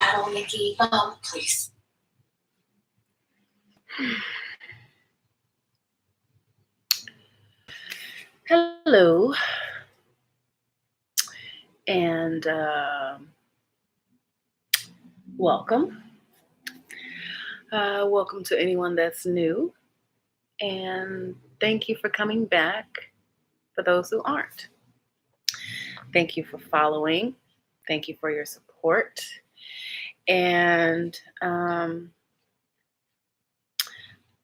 paddle, Nikki. Please. Hello. And welcome. Welcome to anyone that's new. And thank you for coming back for those who aren't. Thank you for following. Thank you for your support. And I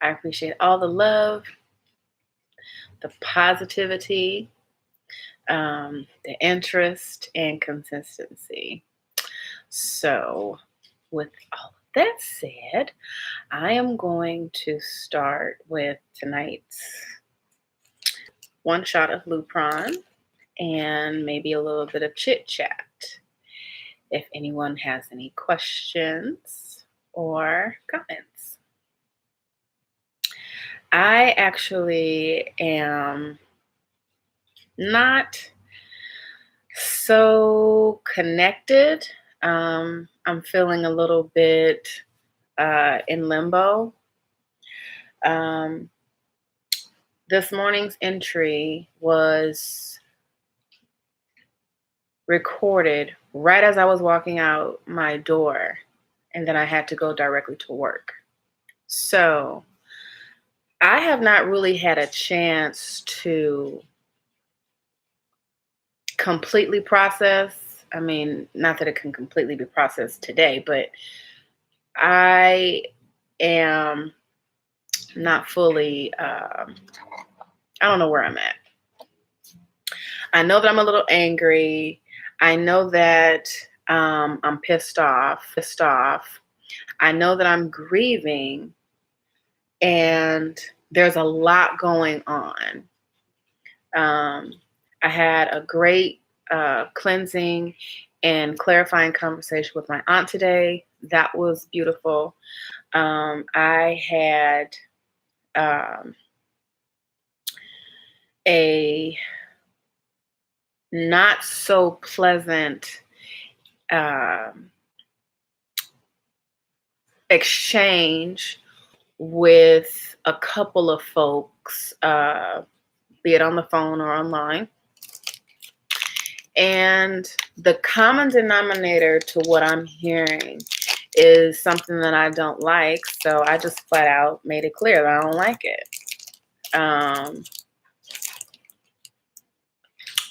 appreciate all the love, the positivity, the interest, and consistency. So, with all of that said, I am going to start with tonight's one shot of Lupron and maybe a little bit of chit chat. If anyone has any questions or comments. I actually am not so connected. I'm feeling a little bit in limbo. This morning's entry was recorded right as I was walking out my door, and then I had to go directly to work. So I have not really had a chance to completely process. I mean, not that it can completely be processed today, but I am not fully, I don't know where I'm at. I know that I'm a little angry. I know that I'm pissed off. I know that I'm grieving, and there's a lot going on. I had a great cleansing and clarifying conversation with my aunt today. That was beautiful. I had a not so pleasant exchange with a couple of folks, be it on the phone or online. And the common denominator to what I'm hearing is something that I don't like. So I just flat out made it clear that I don't like it.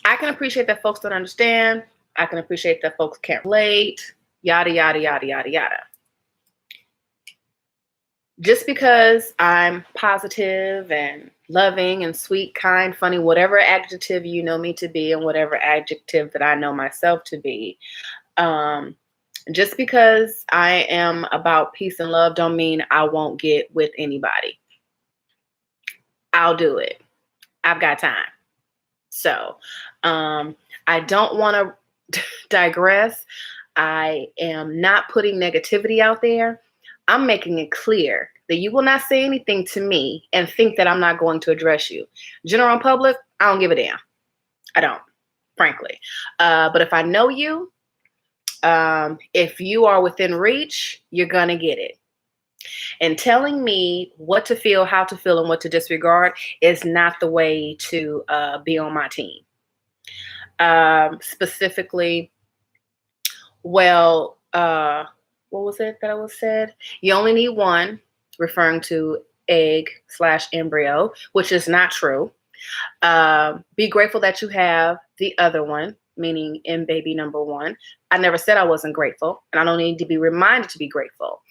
I can appreciate that folks don't understand. I can appreciate that folks can't relate, yada, yada, yada, yada, yada. Just because I'm positive and loving and sweet, kind, funny, whatever adjective you know me to be and whatever adjective that I know myself to be, just because I am about peace and love don't mean I won't get with anybody. I'll do it. I've got time. So I don't want to digress. I am not putting negativity out there. I'm making it clear that you will not say anything to me and think that I'm not going to address you. General public, I don't give a damn. I don't, frankly. But if I know you, if you are within reach, you're going to get it. And telling me what to feel, how to feel, and what to disregard is not the way to be on my team. Specifically, well, what was it that I was said? You only need one, referring to egg/embryo, which is not true. Be grateful that you have the other one, meaning Embaby number 1. I never said I wasn't grateful, and I don't need to be reminded to be grateful.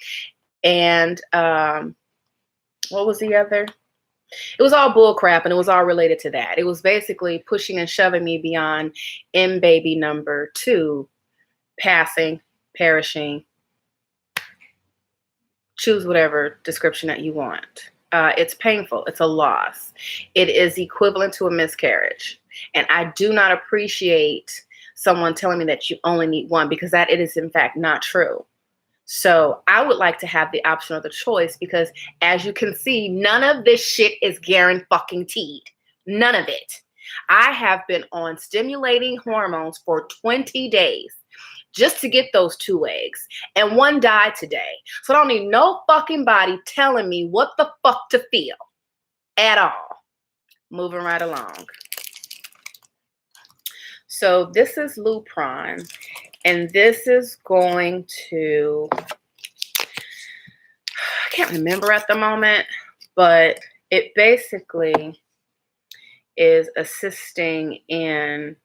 And what was the other? It was all bull crap, and it was all related to that. It was basically pushing and shoving me beyond Embaby number 2, passing, perishing. Choose whatever description that you want. It's painful. It's a loss. It is equivalent to a miscarriage. And I do not appreciate someone telling me that you only need one, because that it is in fact not true. So I would like to have the option or the choice, because as you can see, none of this shit is guaranteed. None of it. I have been on stimulating hormones for 20 days. just to get those 2 eggs. And 1 died today. So I don't need no fucking body telling me what the fuck to feel at all. Moving right along. So this is Lupron, and this is going to, I can't remember at the moment, but it basically is assisting in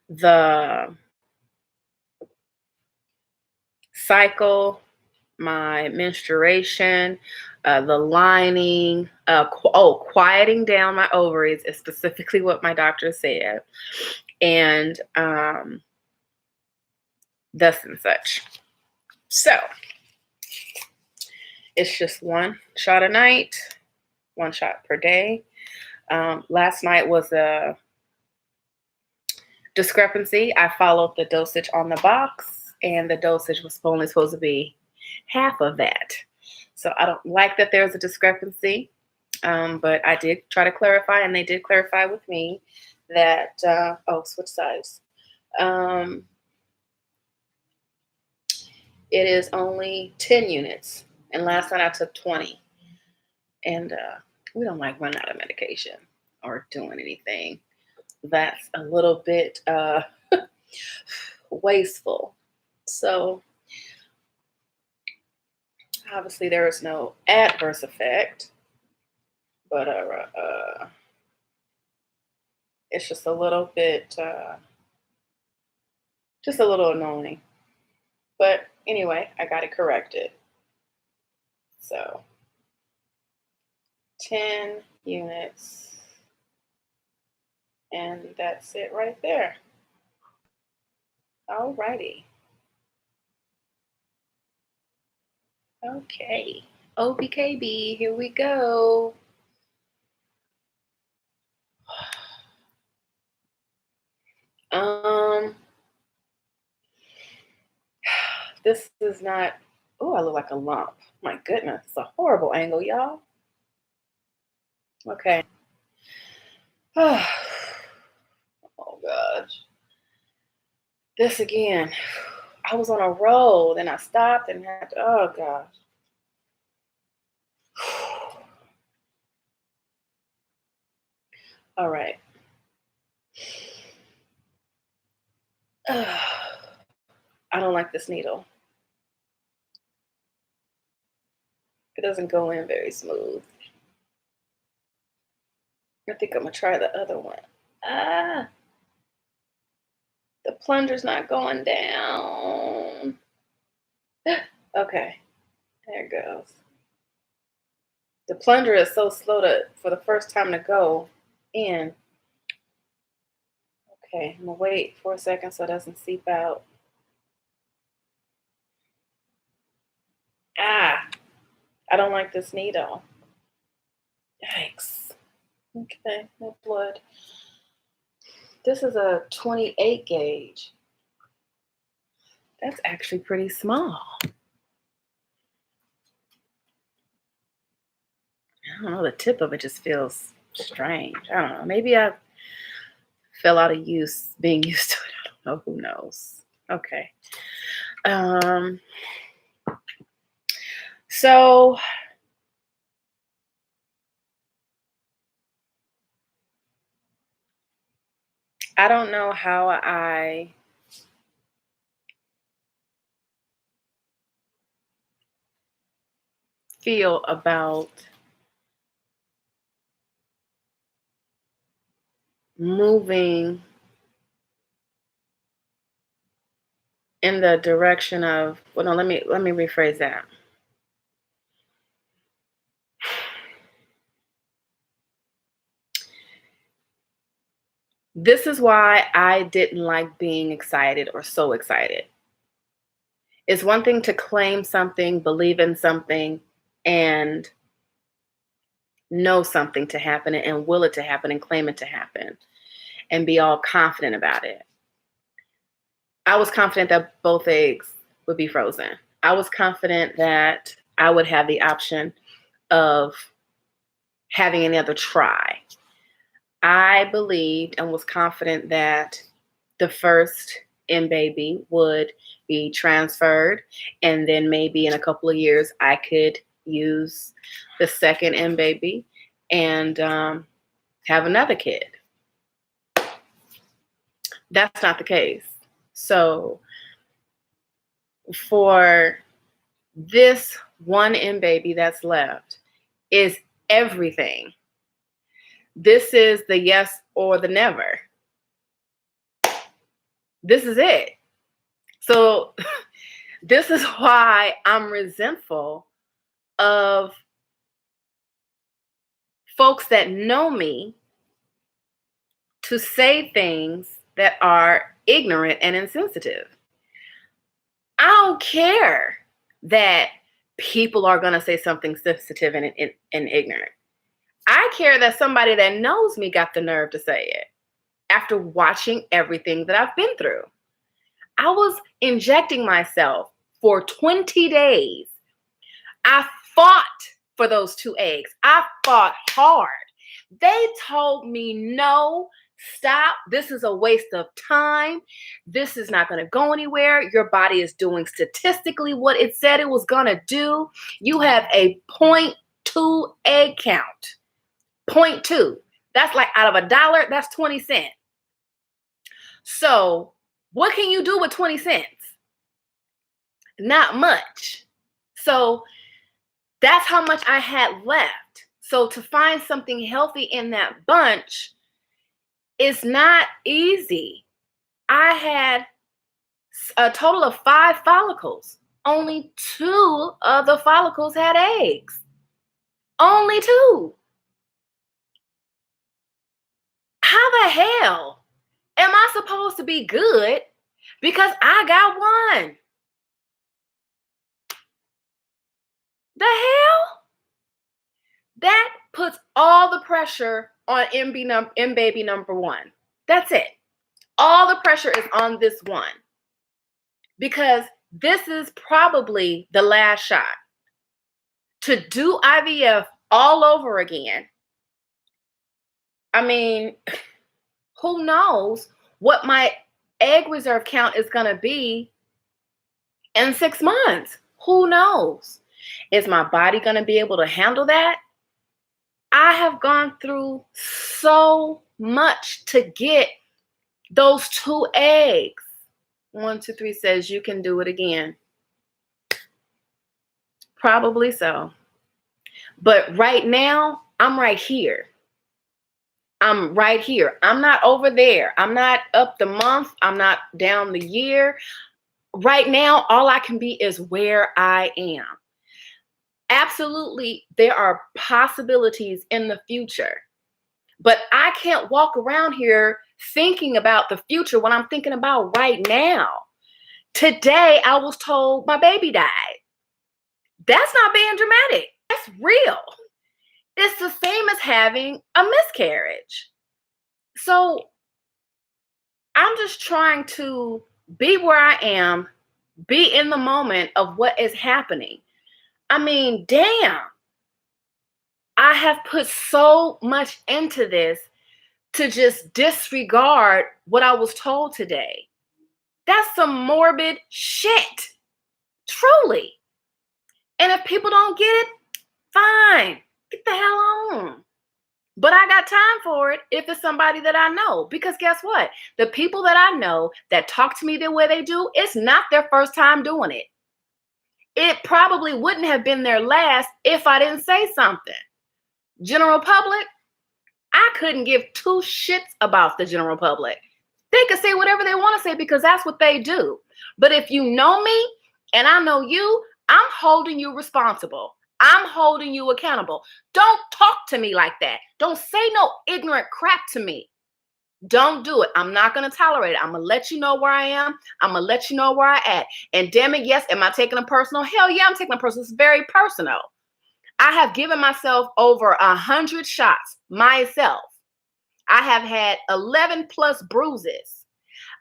the cycle, my menstruation, the lining, quieting down my ovaries is specifically what my doctor said, and thus and such. So it's just 1 shot a night, 1 shot per day. Last night was a discrepancy. I followed the dosage on the box, and the dosage was only supposed to be half of that. So I don't like that there's a discrepancy, but I did try to clarify, and they did clarify with me that, switch sides. It is only 10 units, and last night I took 20. And we don't like running out of medication or doing anything that's a little bit wasteful. So obviously there is no adverse effect, but it's just a little bit, just a little annoying. But anyway, I got it corrected. So 10 units, and that's it right there. Alrighty. Okay. OBKB, here we go. This is not, oh, I look like a lump. My goodness, it's a horrible angle, y'all. Okay. Oh gosh. This again. I was on a roll, then I stopped and had to, oh gosh. All right. I don't like this needle. It doesn't go in very smooth. I think I'm gonna try the other one. The plunger's not going down. Okay, there it goes. The plunger is so slow for the first time to go in. Okay, I'm gonna wait for a second so it doesn't seep out. I don't like this needle. Yikes. Okay, no blood. This is a 28 gauge. That's actually pretty small. I don't know, the tip of it just feels strange. I don't know. Maybe I fell out of being used to it. I don't know. Who knows? Okay. So I don't know how I feel about moving in the direction of, well, no, let me rephrase that. This is why I didn't like being excited or so excited. It's one thing to claim something, believe in something, and know something to happen and will it to happen and claim it to happen and be all confident about it. I was confident that both eggs would be frozen. I was confident that I would have the option of having another try. I believed and was confident that the first Embaby would be transferred, and then maybe in a couple of years I could use the second Embaby and have another kid. That's not the case. So for this one Embaby that's left is everything. This is the yes or the never. This is it. So this is why I'm resentful of folks that know me to say things that are ignorant and insensitive. I don't care that people are going to say something sensitive and ignorant. I care that somebody that knows me got the nerve to say it after watching everything that I've been through. I was injecting myself for 20 days. I fought for those 2 eggs. I fought hard. They told me, no, stop. This is a waste of time. This is not going to go anywhere. Your body is doing statistically what it said it was going to do. You have a 0.2 egg count. 0.2. That's like out of $1, that's 20 cents. So what can you do with 20 cents? Not much. So that's how much I had left. So to find something healthy in that bunch is not easy. I had a total of 5 follicles. Only 2 of the follicles had eggs. Only 2. How the hell am I supposed to be good because I got 1? The hell? That puts all the pressure on Embaby number 1. That's it. All the pressure is on this one because this is probably the last shot. To do IVF all over again, I mean, who knows what my egg reserve count is going to be in 6 months? Who knows? Is my body going to be able to handle that? I have gone through so much to get those 2 eggs. 1, 2, 3 says you can do it again. Probably so. But right now, I'm right here. I'm right here. I'm not over there. I'm not up the month. I'm not down the year. Right now, all I can be is where I am. Absolutely, there are possibilities in the future. But I can't walk around here thinking about the future when I'm thinking about right now. Today, I was told my baby died. That's not being dramatic. That's real. It's the same as having a miscarriage. So I'm just trying to be where I am, be in the moment of what is happening. I mean, damn. I have put so much into this to just disregard what I was told today. That's some morbid shit. Truly. And if people don't get it, fine. Get the hell on. But I got time for it if it's somebody that I know. Because guess what? The people that I know that talk to me the way they do, it's not their first time doing it. It probably wouldn't have been their last if I didn't say something. General public, I couldn't give 2 shits about the general public. They could say whatever they want to say because that's what they do. But if you know me and I know you, I'm holding you responsible. I'm holding you accountable. Don't talk to me like that. Don't say no ignorant crap to me. Don't do it. I'm not going to tolerate it. I'm going to let you know where I am. I'm going to let you know where I at. And damn it, yes, am I taking it personal? Hell yeah, I'm taking it personal. It's very personal. I have given myself over 100 shots myself. I have had 11 plus bruises.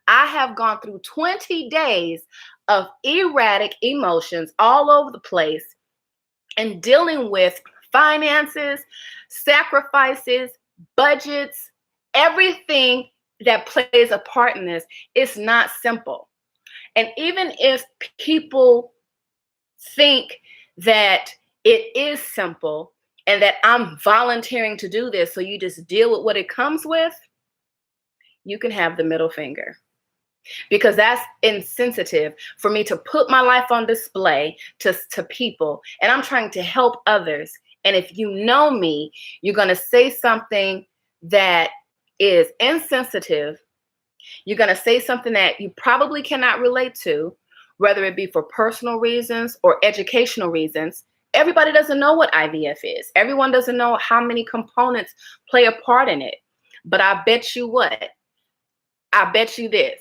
I have gone through 20 days of erratic emotions all over the place and dealing with finances, sacrifices, budgets, everything that plays a part in this. It's not simple. And even if people think that it is simple and that I'm volunteering to do this, so you just deal with what it comes with, you can have the middle finger. Because that's insensitive for me to put my life on display to people, and I'm trying to help others. And if you know me, you're going to say something that is insensitive. You're going to say something that you probably cannot relate to, whether it be for personal reasons or educational reasons. Everybody doesn't know what IVF is. Everyone doesn't know how many components play a part in it. But I bet you what? I bet you this.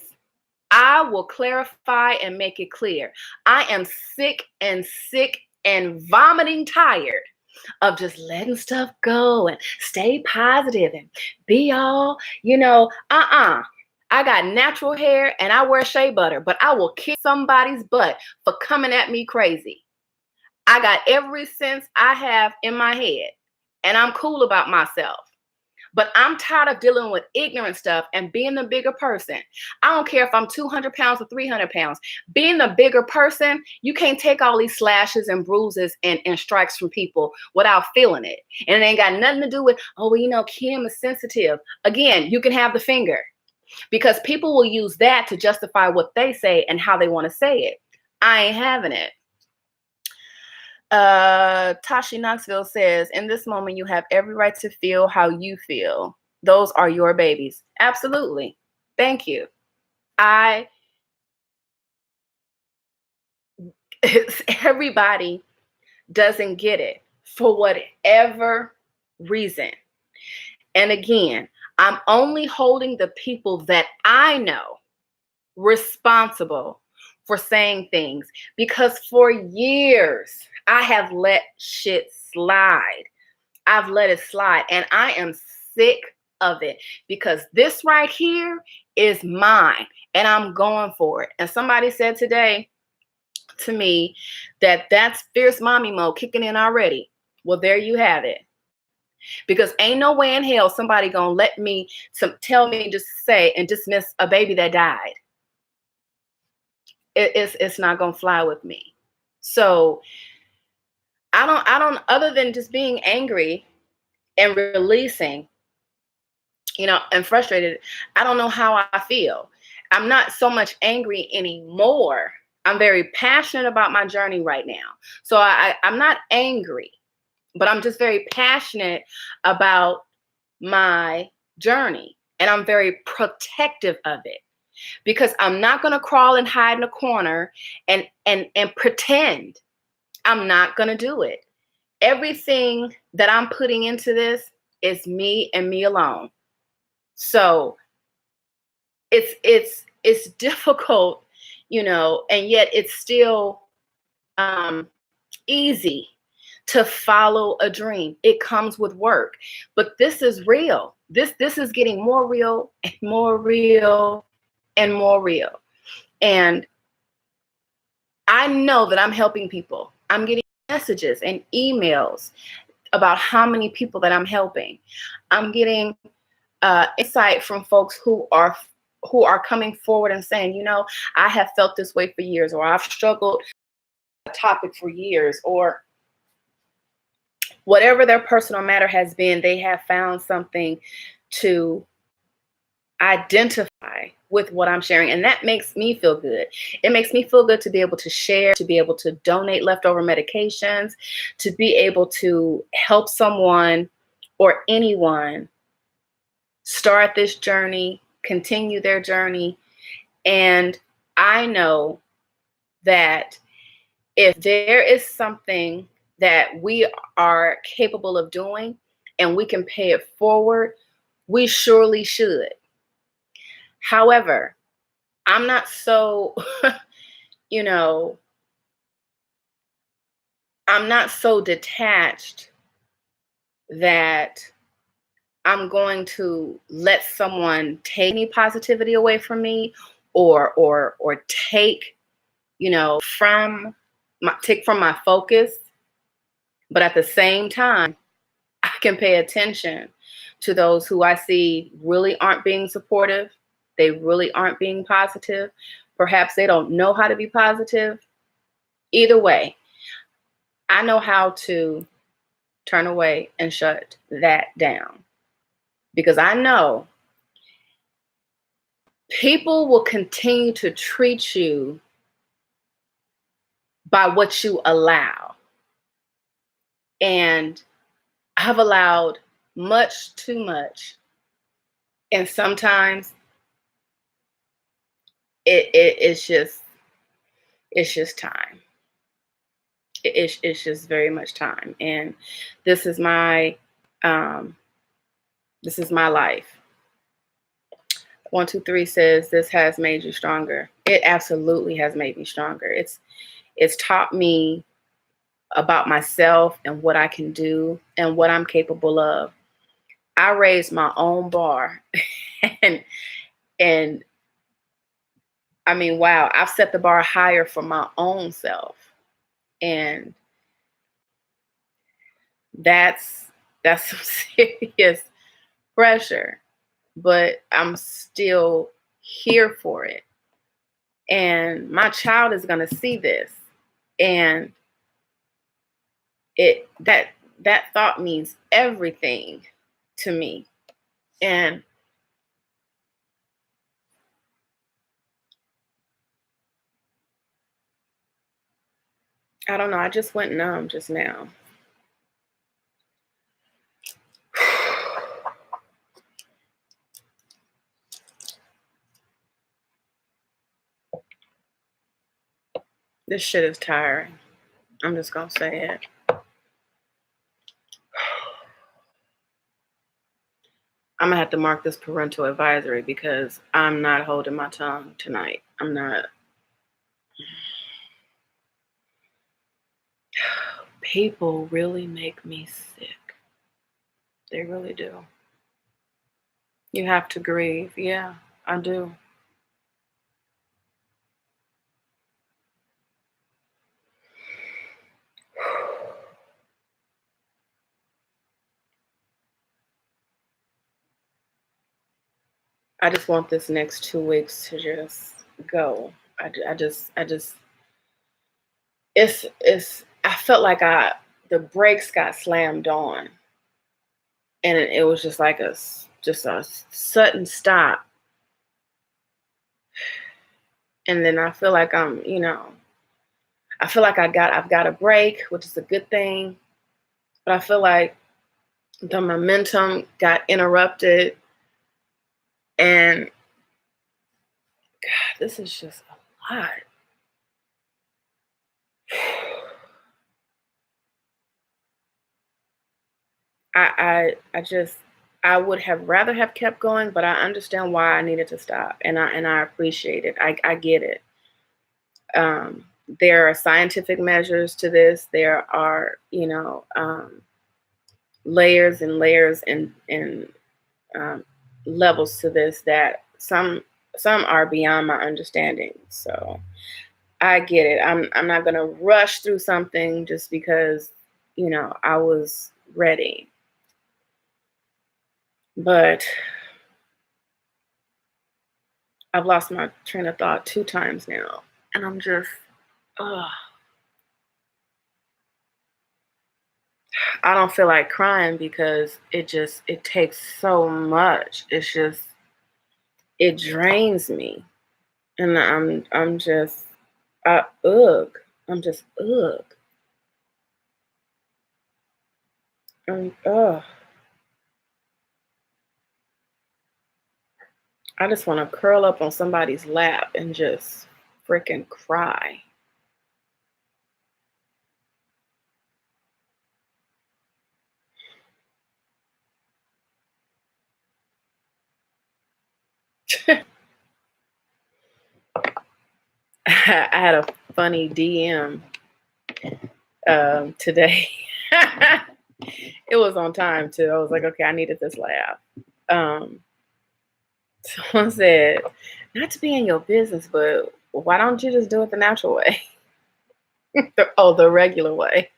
I will clarify and make it clear. I am sick and vomiting tired of just letting stuff go and stay positive and be all, I got natural hair and I wear shea butter, but I will kick somebody's butt for coming at me crazy. I got every sense I have in my head and I'm cool about myself. But I'm tired of dealing with ignorant stuff and being the bigger person. I don't care if I'm 200 pounds or 300 pounds. Being the bigger person, you can't take all these slashes and bruises and strikes from people without feeling it. And it ain't got nothing to do with, Kim is sensitive. Again, you can have the finger, because people will use that to justify what they say and how they want to say it. I ain't having it. Tashi Knoxville says, in this moment, you have every right to feel how you feel. Those are your babies. Absolutely. Thank you. Everybody doesn't get it for whatever reason. And again, I'm only holding the people that I know responsible for saying things, because for years I have let shit slide. I've let it slide, and I am sick of it, because this right here is mine and I'm going for it. And somebody said today to me that that's fierce mommy mode kicking in already. Well, there you have it. Because ain't no way in hell somebody gonna let me tell me just say and dismiss a baby that died. It's not gonna fly with me. So I don't other than just being angry and releasing, and frustrated, I don't know how I feel. I'm not so much angry anymore. I'm very passionate about my journey right now. So I'm not angry, but I'm just very passionate about my journey, and I'm very protective of it. Because I'm not going to crawl and hide in a corner and pretend. I'm not going to do it. Everything that I'm putting into this is me and me alone. So it's difficult, and yet it's still easy to follow a dream. It comes with work, but this is real. This is getting more real and more real and more real. And I know that I'm helping people. I'm getting messages and emails about how many people that I'm helping. I'm getting insight from folks who are coming forward and saying, I have felt this way for years, or I've struggled with a topic for years, or whatever their personal matter has been, they have found something to identify with what I'm sharing. And that makes me feel good. It makes me feel good to be able to share, to be able to donate leftover medications, to be able to help someone or anyone start this journey, continue their journey. And I know that if there is something that we are capable of doing and we can pay it forward, we surely should. However, I'm not so, I'm not so detached that I'm going to let someone take any positivity away from me, or take, take from my focus. But at the same time, I can pay attention to those who I see really aren't being supportive, they really aren't being positive. Perhaps they don't know how to be positive. Either way, I know how to turn away and shut that down, because I know people will continue to treat you by what you allow. And I've allowed much too much. And sometimes it's just time. It's just very much time. And this is my life. 123 says this has made you stronger. It absolutely has made me stronger. It's taught me about myself and what I can do and what I'm capable of. I raised my own bar. and I mean, wow, I've set the bar higher for my own self. And that's some serious pressure, but I'm still here for it. And my child is going to see this, and that thought means everything to me. And I don't know, I just went numb just now. This shit is tiring. I'm just gonna say it. I'm gonna have to mark this parental advisory, because I'm not holding my tongue tonight. I'm not. People really make me sick. They really do. You have to grieve. Yeah, I do. I just want this next 2 weeks to just go. I just, I felt like the brakes got slammed on, and it was just like a sudden stop. And then I feel like I feel like I've got a break, which is a good thing. But I feel like the momentum got interrupted, and God, this is just a lot. I would have rather have kept going, but I understand why I needed to stop, and I appreciate it. I get it. There are scientific measures to this. There are, layers and layers and levels to this that some are beyond my understanding. So I get it. I'm not gonna rush through something just because, I was ready. But I've lost my train of thought 2 times now, and I'm just, ugh. I don't feel like crying because it takes so much. It drains me, and I'm just, ugh. I'm just, ugh. Ugh. I just want to curl up on somebody's lap and just freaking cry. I had a funny DM today. It was on time too. I was like, okay, I needed this laugh. Someone said, not to be in your business, but why don't you just do it the natural way? the regular way.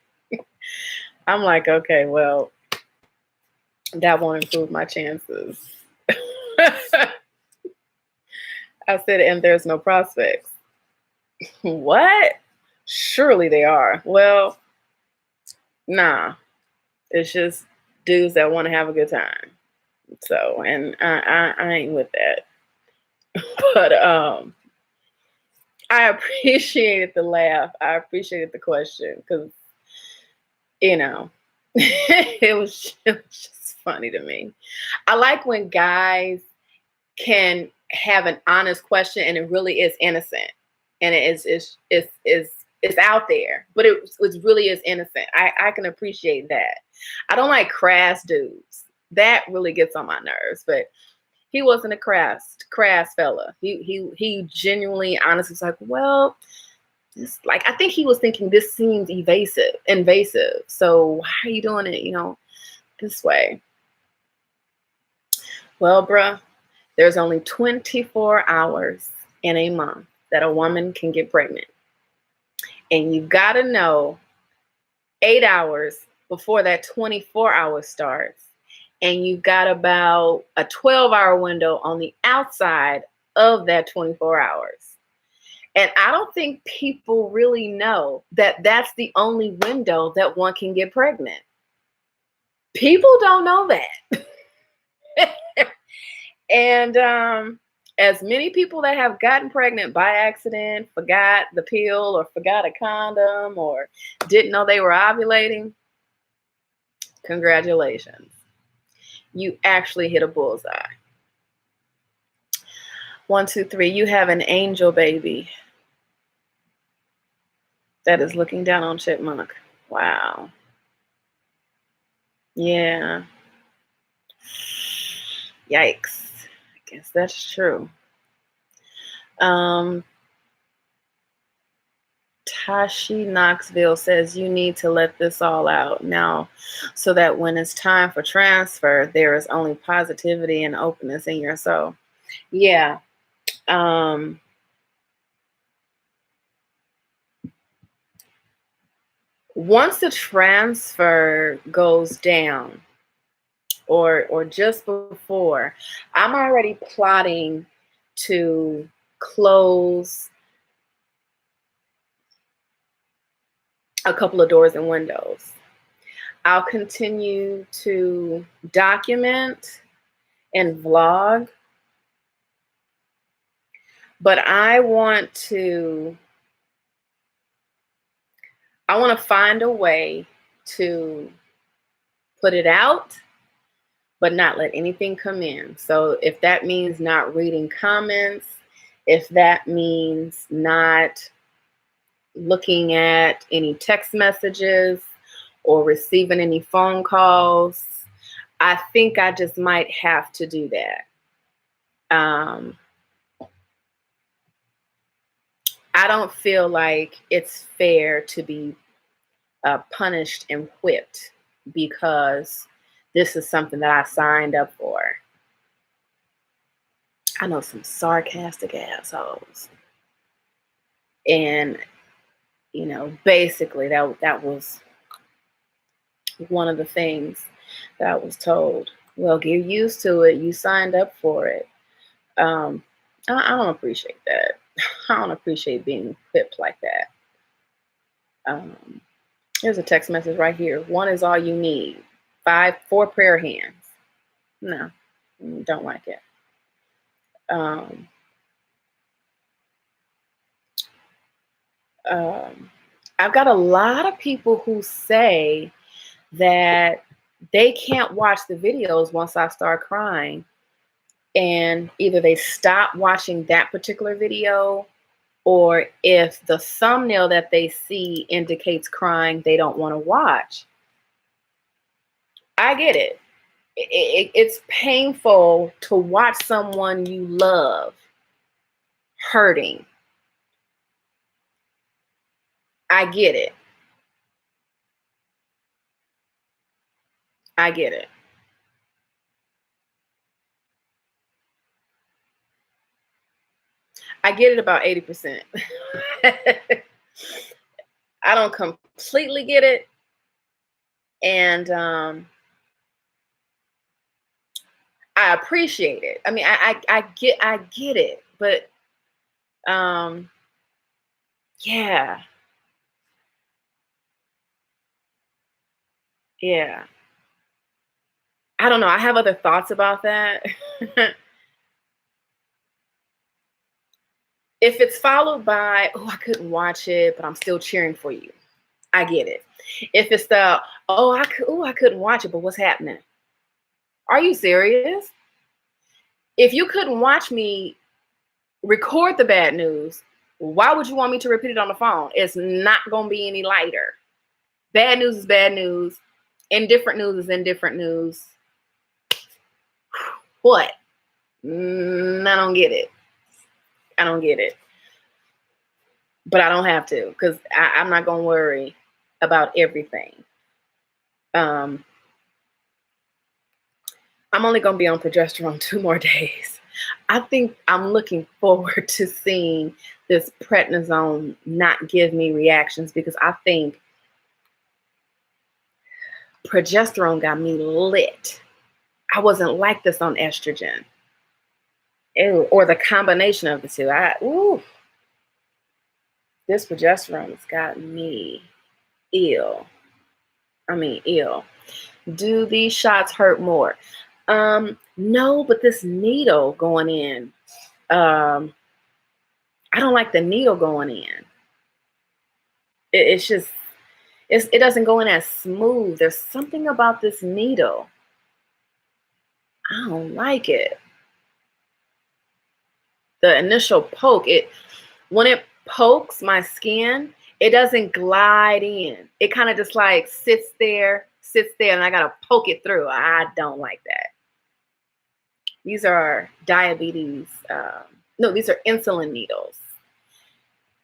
I'm like, okay, well, that won't improve my chances. I said, and there's no prospects. What? Surely they are. Well, nah. It's just dudes that want to have a good time. So, and I ain't with that. But I appreciated the laugh. I appreciated the question because, you know, it was just funny to me. I like when guys can have an honest question and it really is innocent and it's out there, but it really is innocent. I can appreciate that. I don't like crass dudes. That really gets on my nerves, but he wasn't a crass fella. He genuinely honestly was like, well, it's like, I think he was thinking this seems invasive. So why are you doing it, this way? Well, bruh, there's only 24 hours in a month that a woman can get pregnant. And you've got to know 8 hours before that 24 hours starts. And you've got about a 12-hour window on the outside of that 24 hours. And I don't think people really know that that's the only window that one can get pregnant. People don't know that. And as many people that have gotten pregnant by accident, forgot the pill or forgot a condom or didn't know they were ovulating, congratulations. You actually hit a bullseye. 1, 2, 3, you have an angel baby that is looking down on Chipmunk. Wow. Yeah. Yikes. I guess that's true. Tashi Knoxville says you need to let this all out now so that when it's time for transfer, there is only positivity and openness in your soul. Yeah. Once the transfer goes down, or just before, I'm already plotting to close a couple of doors and windows. I'll continue to document and vlog, but I want to find a way to put it out, but not let anything come in. So if that means not reading comments, if that means not looking at any text messages or receiving any phone calls, I think I just might have to do that. I don't feel like it's fair to be punished and whipped because this is something that I signed up for. I know some sarcastic assholes. And, basically that was one of the things that I was told. Well, get used to it. You signed up for it. I don't appreciate that. I don't appreciate being whipped like that. Here's a text message right here. 1 is all you need. 4 prayer hands. No, don't like it. I've got a lot of people who say that they can't watch the videos once I start crying. And either they stop watching that particular video, or if the thumbnail that they see indicates crying, they don't want to watch. I get it. It's painful to watch someone you love hurting. I get it. I get it. I get it about 80%. I don't completely get it. And I appreciate it. I mean, I get it, but Yeah. Yeah. I don't know. I have other thoughts about that. If it's followed by, oh, I couldn't watch it, but I'm still cheering for you. I get it. If it's the, I couldn't watch it, but what's happening? Are you serious? If you couldn't watch me record the bad news, why would you want me to repeat it on the phone? It's not going to be any lighter. Bad news is bad news. Indifferent news is indifferent news. What? I don't get it. I don't get it. But I don't have to, because I'm not going to worry about everything. I'm only going to be on progesterone 2 more days. I think I'm looking forward to seeing this prednisone not give me reactions, because I think progesterone got me lit. I wasn't like this on estrogen. Ew, or the combination of the two. This progesterone has got me ill. I mean, ill. Do these shots hurt more? No, but this needle going in, I don't like the needle going in. It's just, it doesn't go in as smooth. There's something about this needle. I don't like it. The initial poke, when it pokes my skin, it doesn't glide in. It kind of just like sits there, and I gotta poke it through. I don't like that. These are diabetes. No, these are insulin needles.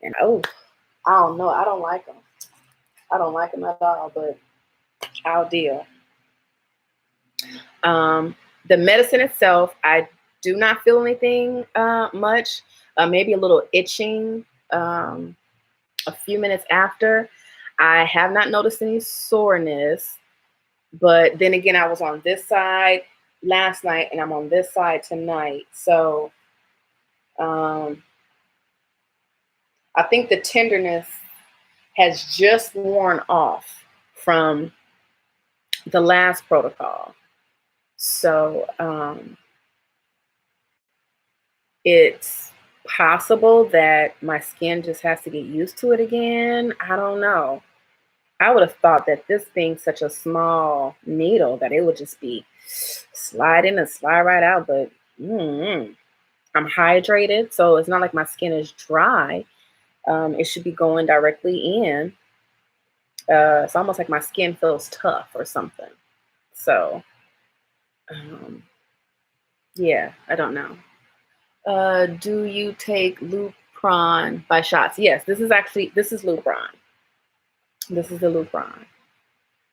And I don't know. I don't like them. I don't like them at all, but I'll deal. The medicine itself, I do not feel anything much. Maybe a little itching a few minutes after. I have not noticed any soreness, but then again, I was on this side last night and I'm on this side tonight. So I think the tenderness has just worn off from the last protocol. So it's possible that my skin just has to get used to it again. I don't know. I would have thought that this being such a small needle that it would just be slide in and slide right out, but I'm hydrated, so it's not like my skin is dry. It should be going directly in. It's almost like my skin feels tough or something. So, yeah, I don't know. Do you take Lupron by shots? Yes, this is Lupron. This is the Lupron.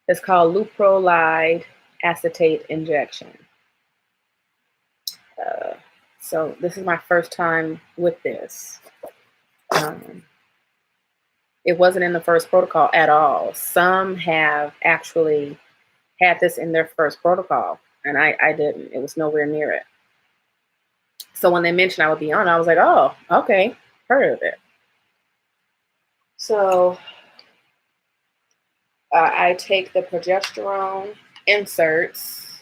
It's called Luprolide acetate injection. So this is my first time with this. It wasn't in the first protocol at all. Some have actually had this in their first protocol, and I didn't. It was nowhere near it. So when they mentioned I would be on, I was like, oh, okay, heard of it. So I take the progesterone inserts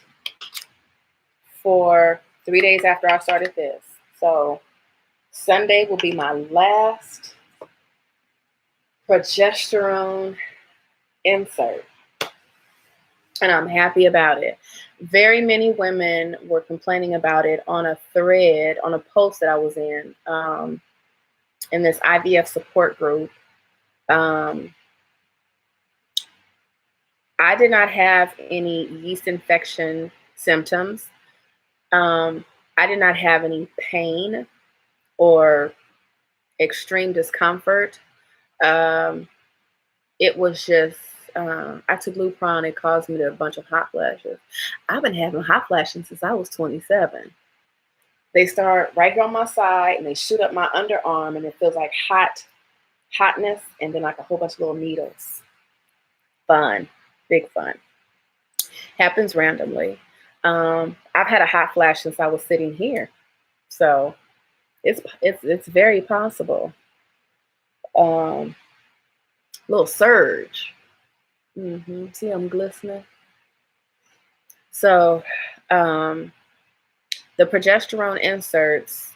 for 3 days after I started this. So Sunday will be my last progesterone insert. And I'm happy about it. Very many women were complaining about it on a thread, on a post that I was in this IVF support group. I did not have any yeast infection symptoms. I did not have any pain or extreme discomfort. It was just, I took Lupron, it caused me a bunch of hot flashes. I've been having hot flashes since I was 27. They start right here on my side and they shoot up my underarm and it feels like hotness and then like a whole bunch of little needles. Fun, big fun. Happens randomly. I've had a hot flash since I was sitting here. So It's very possible. Little surge. See them glistening. So, the progesterone inserts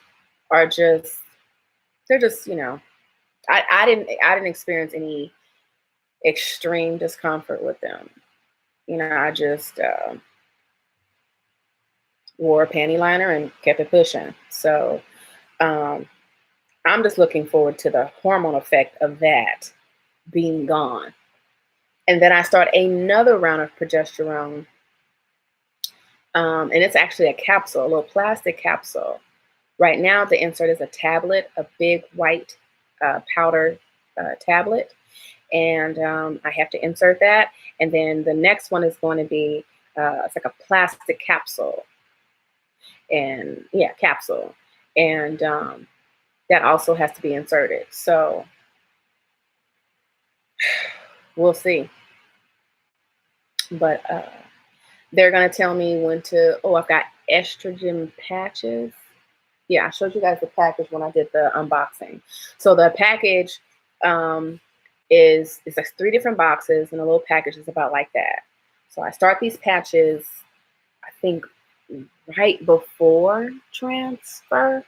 are just, they're just, I didn't experience any extreme discomfort with them. I just wore a panty liner and kept it pushing. So I'm just looking forward to the hormone effect of that being gone. And then I start another round of progesterone. And it's actually a capsule, a little plastic capsule. Right now, the insert is a tablet, a big white powder tablet. And I have to insert that. And then the next one is going to be, it's like a plastic capsule. And yeah, capsule. And that also has to be inserted. So we'll see. But they're going to tell me when to, I've got estrogen patches. Yeah, I showed you guys the package when I did the unboxing. So the package it's like 3 different boxes, and a little package is about like that. So I start these patches, I think, right before transfer.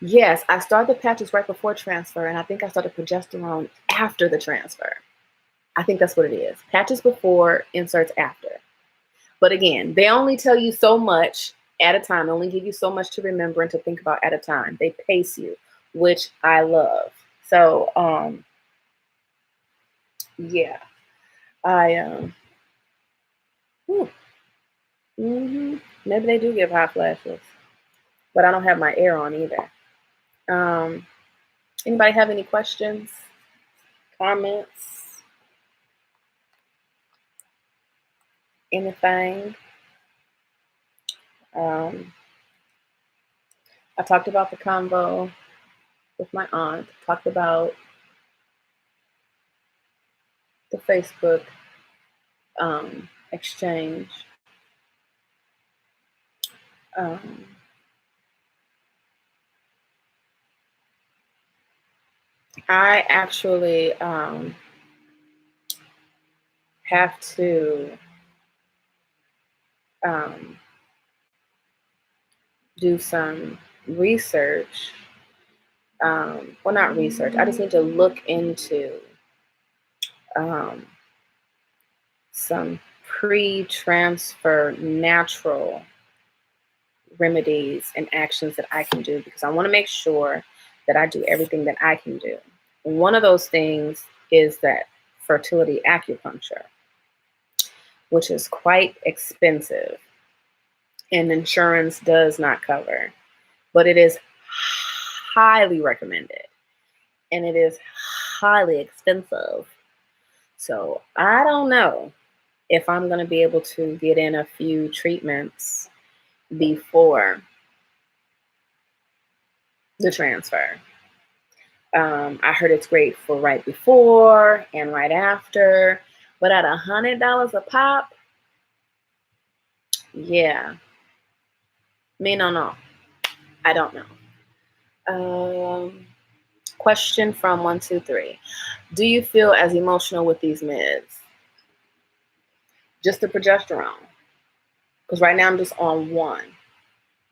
Yes, I start the patches right before transfer, and I think I started progesterone after the transfer. I think that's what it is. Patches before, inserts after. But again, they only tell you so much at a time. They only give you so much to remember and to think about at a time. They pace you, which I love. So, yeah, maybe they do give hot flashes, but I don't have my air on either. Anybody have any questions, comments, anything? I talked about the convo with my aunt, talked about the Facebook exchange. I actually have to do some research. Well, not research. I just need to look into some pre-transfer natural remedies and actions that I can do, because I want to make sure that I do everything that I can do. One of those things is that fertility acupuncture, which is quite expensive and insurance does not cover, but it is highly recommended and it is highly expensive. So I don't know if I'm going to be able to get in a few treatments before the transfer. I heard it's great for right before and right after, but at $100 a pop, yeah. Me no know. I don't know. Question from 123. Do you feel as emotional with these meds? Just the progesterone. Because right now I'm just on one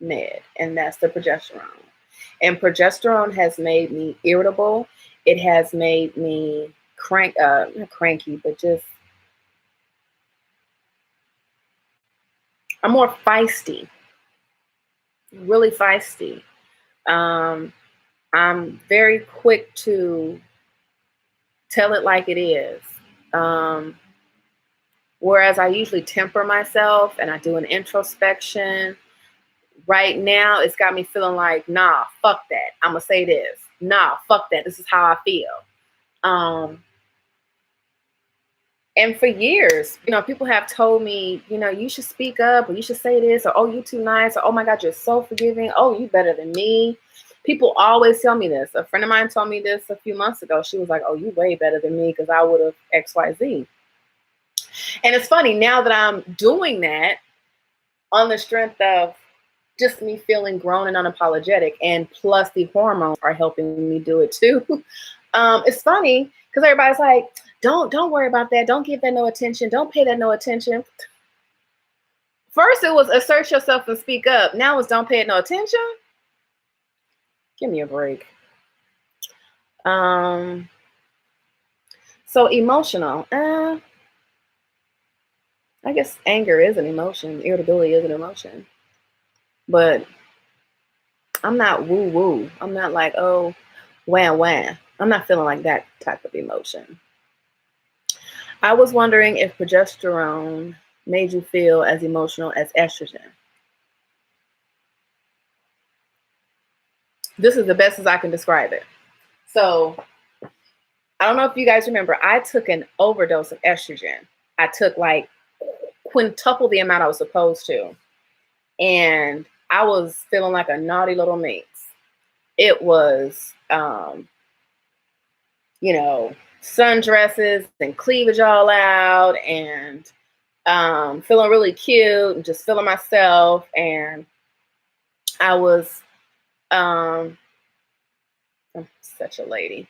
med, and that's the progesterone. And progesterone has made me irritable. It has made me not cranky, but just, I'm more feisty. Really feisty. I'm very quick to tell it like it is. Whereas I usually temper myself and I do an introspection. Right now, it's got me feeling like, nah, fuck that. I'm going to say this. Nah, fuck that. This is how I feel. And for years, people have told me, you should speak up, or you should say this, or, oh, you too nice, or, oh my God, you're so forgiving. Oh, you better than me. People always tell me this. A friend of mine told me this a few months ago. She was like, oh, you way better than me because I would have X, Y, Z. And it's funny, now that I'm doing that on the strength of just me feeling grown and unapologetic. And plus the hormones are helping me do it too. It's funny because everybody's like, don't worry about that. Don't give that no attention. Don't pay that no attention. First it was assert yourself and speak up. Now it's don't pay it no attention. Give me a break. So emotional. I guess anger is an emotion. Irritability is an emotion. But I'm not woo woo. I'm not like, oh, wah wah. I'm not feeling like that type of emotion. I was wondering if progesterone made you feel as emotional as estrogen. This is the best as I can describe it. So I don't know if you guys remember, I took an overdose of estrogen. I took like quintuple the amount I was supposed to. And I was feeling like a naughty little minx. It was, sundresses and cleavage all out and feeling really cute and just feeling myself. And I was, I'm such a lady.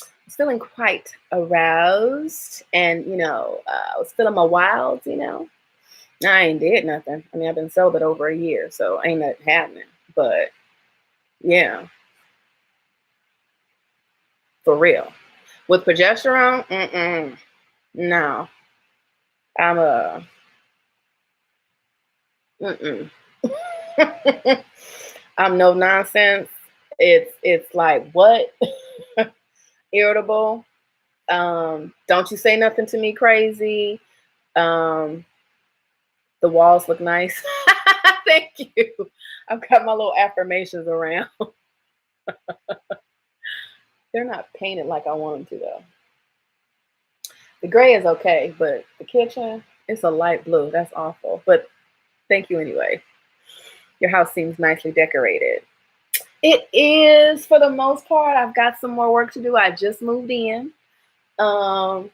I was feeling quite aroused and, I was feeling my wilds, I ain't did nothing. I mean, I've been sober over a year, so ain't nothing happening. But yeah, for real. With progesterone, no. I'm I'm no nonsense. It's like what? Irritable. Don't you say nothing to me crazy. The walls look nice. Thank you. I've got my little affirmations around. They're not painted like I want them to though. The gray is okay, but the kitchen, it's a light blue. That's awful. But thank you anyway. Your house seems nicely decorated. It is for the most part. I've got some more work to do. I just moved in. So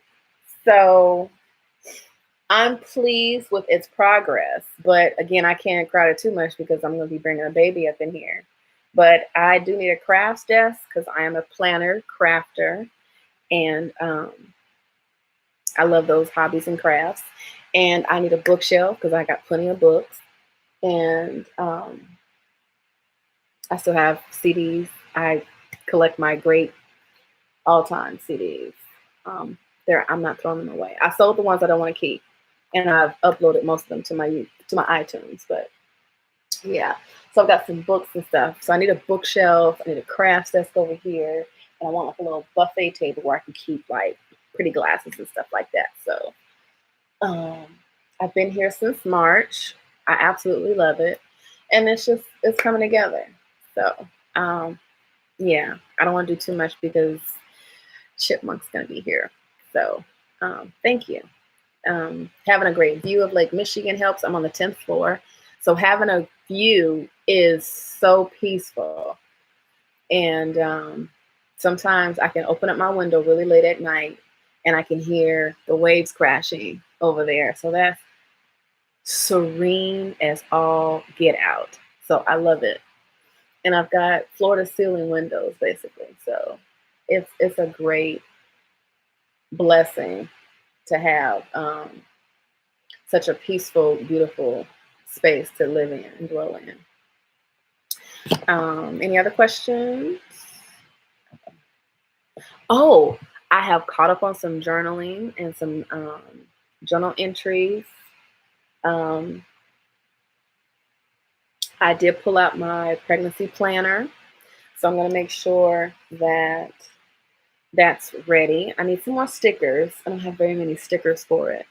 I'm pleased with its progress. But again, I can't crowd it too much because I'm going to be bringing a baby up in here. But I do need a crafts desk because I am a planner, crafter, and I love those hobbies and crafts. And I need a bookshelf because I got plenty of books. And I still have CDs. I collect my great all-time CDs. I'm not throwing them away. I sold the ones I don't want to keep, and I've uploaded most of them to my iTunes. But yeah, so I've got some books and stuff. So I need a bookshelf. I need a crafts desk over here, and I want like a little buffet table where I can keep like pretty glasses and stuff like that. So I've been here since March. I absolutely love it, and it's coming together. So yeah, I don't want to do too much because Chipmunk's gonna be here. So thank you. Having a great view of Lake Michigan helps. I'm on the 10th floor, so having a view is so peaceful. And sometimes I can open up my window really late at night and I can hear the waves crashing over there. So that's serene as all get out. So I love it. And I've got floor to ceiling windows basically. So it's a great blessing to have such a peaceful, beautiful space to live in and dwell in. Any other questions? Oh, I have caught up on some journaling and some journal entries. I did pull out my pregnancy planner, so I'm going to make sure that that's ready. I need some more stickers. I don't have very many stickers for it,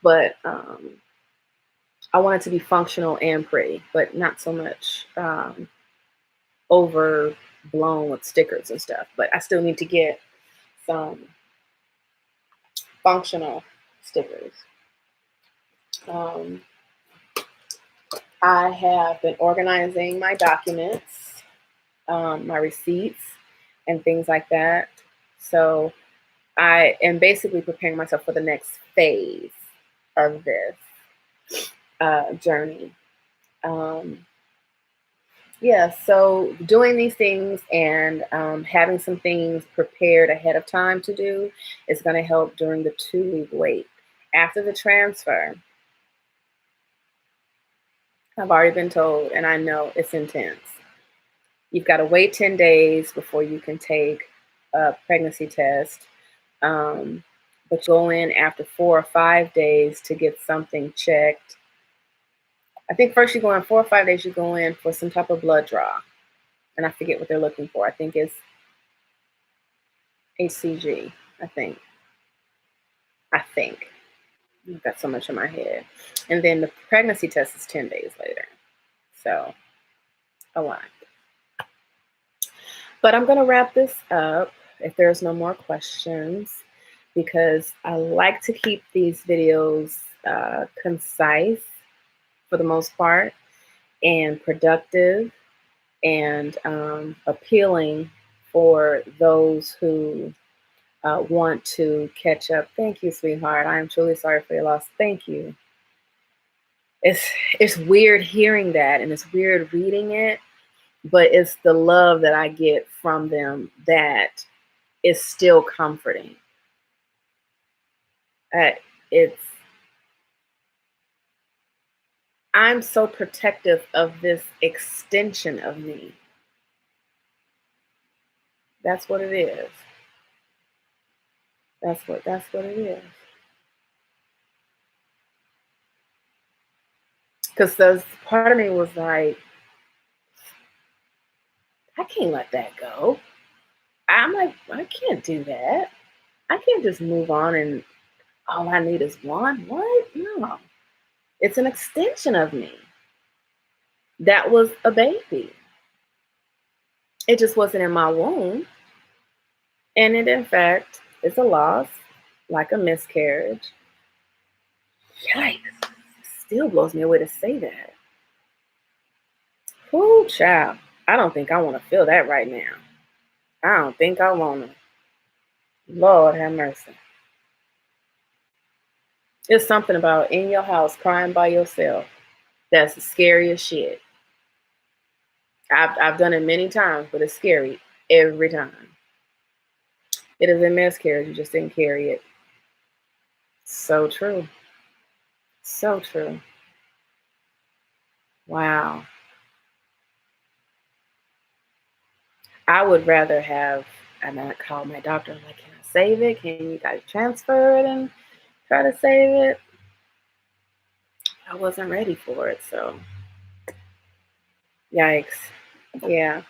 but I want it to be functional and pretty, but not so much overblown with stickers and stuff. But I still need to get some functional stickers. I have been organizing my documents, my receipts, and things like that. So I am basically preparing myself for the next phase of this journey. Yeah, so doing these things and having some things prepared ahead of time to do is going to help during the 2 week wait. After the transfer, I've already been told, and I know it's intense. You've got to wait 10 days before you can take a pregnancy test. Um, but you go in after 4 or 5 days to get something checked. I think first you go in 4 or 5 days, you go in for some type of blood draw. And I forget what they're looking for. I think it's HCG, I think. I've got so much in my head. And then the pregnancy test is 10 days later. So, a lot. But I'm going to wrap this up if there's no more questions, because I like to keep these videos concise for the most part and productive and appealing for those who want to catch up. Thank you, sweetheart. I am truly sorry for your loss. Thank you. It's weird hearing that, and it's weird reading it, but it's the love that I get from them that is still comforting. It's I'm so protective of this extension of me. That's what it is. That's what it is. Because there's part of me was like, I can't let that go. I'm like, I can't do that. I can't just move on and all I need is one. What? No. It's an extension of me. That was a baby. It just wasn't in my womb. And it, in fact, is a loss, like a miscarriage. Yikes. Still blows me away to say that. Whoo, child. I don't think I want to feel that right now. I don't think I want to. Lord have mercy. It's something about in your house crying by yourself that's the scariest shit. I've done it many times, but it's scary every time. It is a miscarriage. You just didn't carry it. So true. So true. Wow. I would rather have, and I call my doctor, I'm like, can I save it? Can you guys transfer it and try to save it? I wasn't ready for it, so yikes. Yeah.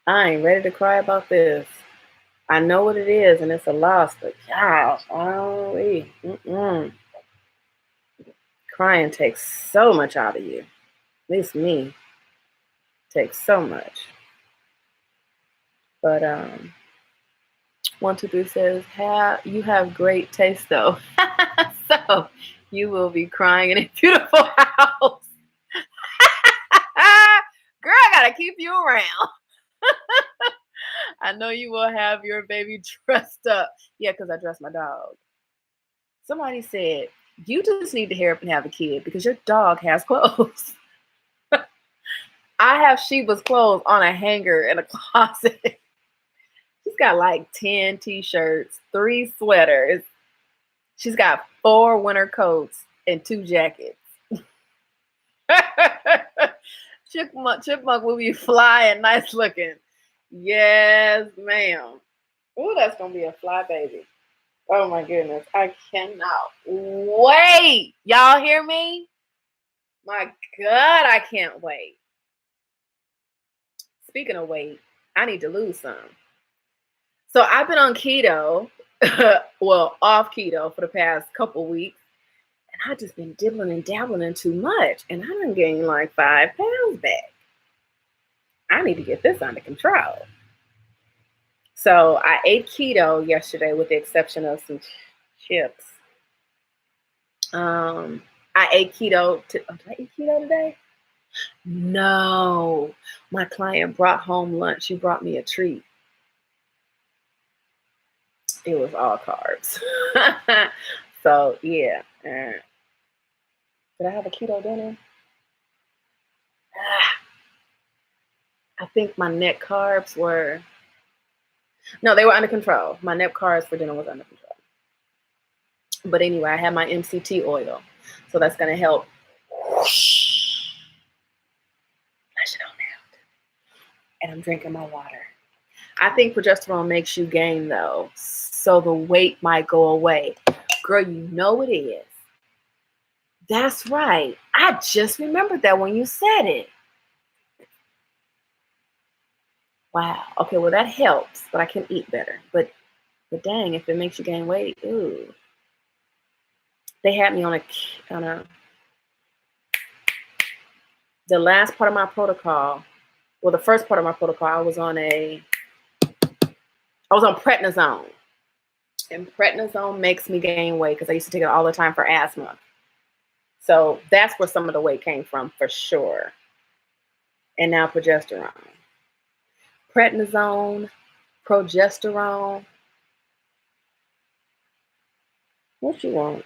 I ain't ready to cry about this. I know what it is, and it's a loss, but gosh, crying takes so much out of you. At least me. Takes so much. But 123 says, you have great taste though. So you will be crying in a beautiful house. Girl, I gotta keep you around. I know you will have your baby dressed up. Yeah, because I dressed my dog. Somebody said, you just need to hurry up and have a kid because your dog has clothes. I have Sheba's clothes on a hanger in a closet. She's got like 10 t-shirts, 3 sweaters. She's got 4 winter coats and 2 jackets. Chipmunk will be fly and nice looking. Yes, ma'am. Ooh, that's going to be a fly baby. Oh my goodness. I cannot wait. Y'all hear me? My God, I can't wait. Speaking of weight, I need to lose some. So I've been on keto, well, off keto for the past couple weeks. And I've just been dibbling and dabbling in too much. And I done gained like 5 pounds back. I need to get this under control. So I ate keto yesterday with the exception of some chips. I ate keto. Did I eat keto today? No. My client brought home lunch. She brought me a treat. It was all carbs. So yeah. Did I have a keto dinner? I think my net carbs were, no, they were under control. My net carbs for dinner was under control. But anyway, I had my MCT oil. So that's going to help flush it on out. And I'm drinking my water. I think progesterone makes you gain, though. So the weight might go away. Girl, you know it is. That's right. I just remembered that when you said it. Wow. Okay, well, that helps, but I can eat better. But dang, if it makes you gain weight, ooh. They had me on a the last part of my protocol. Well, the first part of my protocol, I was on prednisone. And prednisone makes me gain weight because I used to take it all the time for asthma. So that's where some of the weight came from for sure. And now progesterone. Prednisone, progesterone. What you want?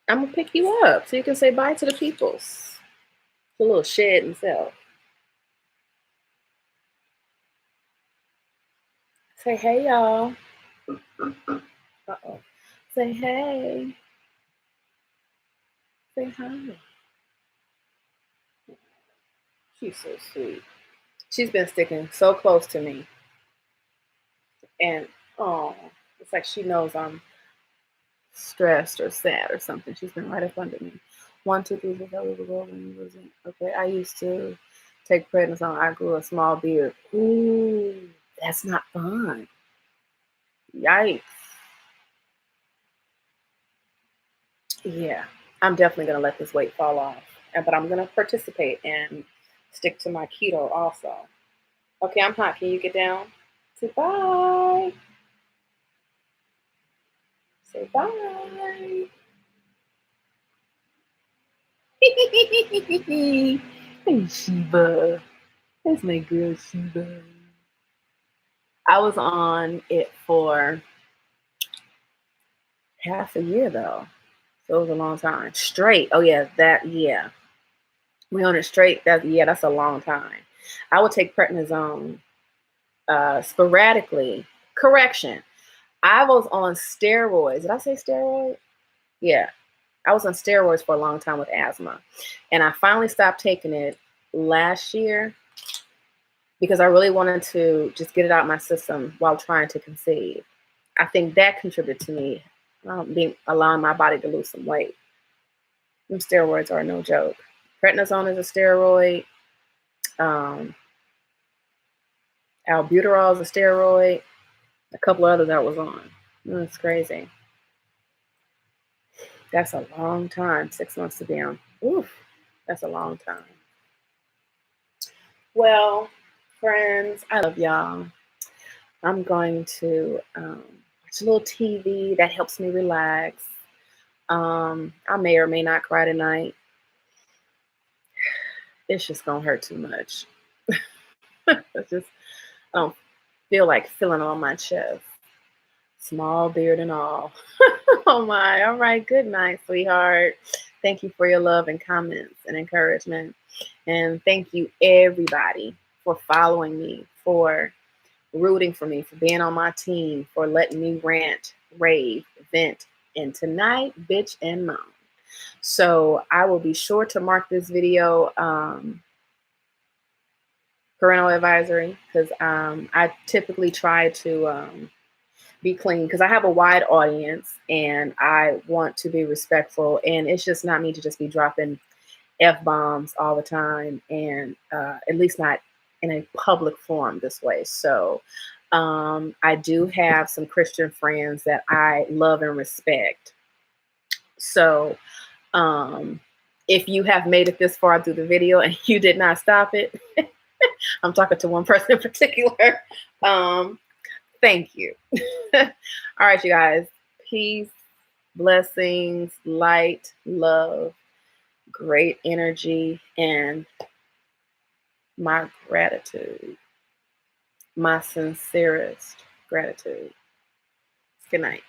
I'm gonna pick you up so you can say bye to the peoples. It's a little shed himself. Say hey, y'all. Uh-oh. Say hey. Say hi. She's so sweet. She's been sticking so close to me. And oh, it's like she knows I'm stressed or sad or something. She's been right up under me. 1, 2, 3, 4, 5 years ago when you wasn't okay. I used to take prednisone. I grew a small beard. Ooh, that's not fun. Yikes. Yeah, I'm definitely gonna let this weight fall off. But I'm gonna participate and stick to my keto also. Okay, I'm hot. Can you get down? Say bye. Say bye. Hey, Sheba. That's my girl, Sheba. I was on it for half a year, though. So it was a long time. Straight. Oh, yeah, yeah. We on it straight. That's a long time. I would take prednisone sporadically. Correction. I was on steroids. Did I say steroid? Yeah. I was on steroids for a long time with asthma. And I finally stopped taking it last year because I really wanted to just get it out of my system while trying to conceive. I think that contributed to me allowing my body to lose some weight. Them steroids are no joke. Prednisone is a steroid. Albuterol is a steroid. A couple others I was on. It's crazy. That's a long time. 6 months to be on. Oof, that's a long time. Well, friends, I love y'all. I'm going to watch a little TV. That helps me relax. I may or may not cry tonight. It's just gonna hurt too much. It's just, I don't feel like feeling on my chest. Small beard and all. Oh my. All right. Good night, sweetheart. Thank you for your love and comments and encouragement. And thank you, everybody, for following me, for rooting for me, for being on my team, for letting me rant, rave, vent, and tonight, bitch and moan. So I will be sure to mark this video parental advisory because I typically try to be clean because I have a wide audience and I want to be respectful. And it's just not me to just be dropping F-bombs all the time and at least not in a public forum this way. So I do have some Christian friends that I love and respect. So if you have made it this far through the video and you did not stop it, I'm talking to one person in particular. Thank you. All right, you guys. Peace, blessings, light, love, great energy, and my gratitude. My sincerest gratitude. Good night.